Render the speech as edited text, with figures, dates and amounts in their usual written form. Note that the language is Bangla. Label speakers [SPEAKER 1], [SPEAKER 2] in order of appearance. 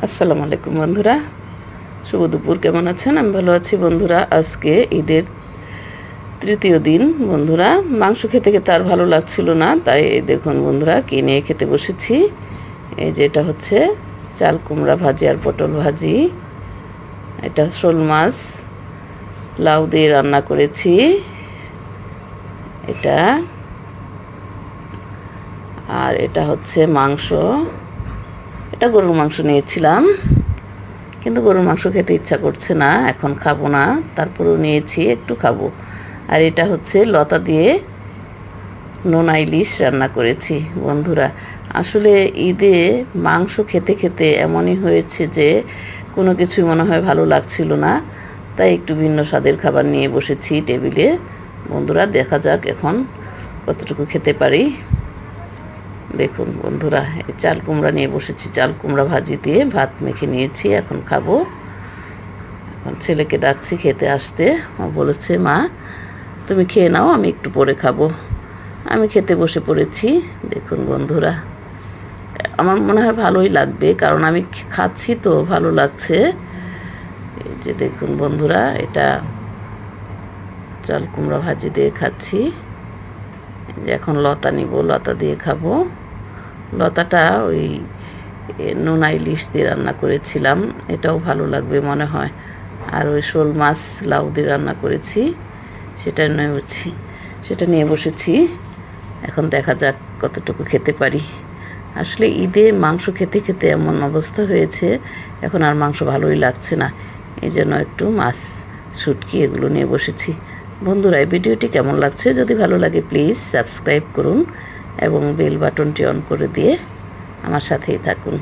[SPEAKER 1] আসসালামু আলাইকুম বন্ধুরা, শুভ দুপুর। কেমন আছেন? আমি ভালো আছি বন্ধুরা। আজকে ঈদের তৃতীয় দিন বন্ধুরা। মাংস খেতে খেতে আর ভালো লাগছিল না, তাই এই দেখুন বন্ধুরা কিনে খেতে বসেছি। এই যে এটা হচ্ছে চাল কুমড়া ভাজি আর পটল ভাজি। এটা শোল মাছ লাউ দিয়ে রান্না করেছি। এটা আর এটা হচ্ছে মাংস। এটা গরুর মাংস নিয়েছিলাম, কিন্তু গরুর মাংস খেতে ইচ্ছা করছে না, এখন খাবো না, তারপরেও নিয়েছি, একটু খাবো। আর এটা হচ্ছে লতা দিয়ে নোনা ইলিশ রান্না করেছি বন্ধুরা। আসলে ঈদে মাংস খেতে খেতে এমনই হয়েছে যে কোনো কিছুই মনে হয় ভালো লাগছিল না, তাই একটু ভিন্ন স্বাদের খাবার নিয়ে বসেছি টেবিলে বন্ধুরা। দেখা যাক এখন কতটুকু খেতে পারি। দেখুন বন্ধুরা, এই চাল কুমড়া নিয়ে বসেছি, চাল কুমড়া ভাজি দিয়ে ভাত মেখে নিয়েছি, এখন খাবো। এখন ছেলেকে ডাকছি খেতে আসতে। ও বলেছে, মা তুমি খেয়ে নাও, আমি একটু পরে খাবো। আমি খেতে বসে পড়েছি। দেখুন বন্ধুরা, আমার মনে হয় ভালোই লাগবে, কারণ আমি খাচ্ছি তো, ভালো লাগছে। এই যে দেখুন বন্ধুরা, এটা চাল কুমড়া ভাজি দিয়ে খাচ্ছি। এখন লতা নিব, লতা দিয়ে খাবো। লতাটা ওই নোনা ইলিশ দিয়ে রান্না করেছিলাম, এটাও ভালো লাগবে মনে হয়। আর ওই শোল মাছ লাউ দিয়ে রান্না করেছি, সেটা নিয়ে বসেছি। এখন দেখা যাক কতটুকু খেতে পারি। আসলে ঈদে মাংস খেতে খেতে এমন অবস্থা হয়েছে, এখন আর মাংস ভালোই লাগছে না। এই জন্য একটু মাছ, শুটকি এগুলো নিয়ে বসেছি বন্ধুরা। এই ভিডিওটি কেমন লাগছে? যদি ভালো লাগে প্লিজ সাবস্ক্রাইব করুন এবং বেল বাটনটি অন করে দিয়ে আমার সাথেই থাকুন।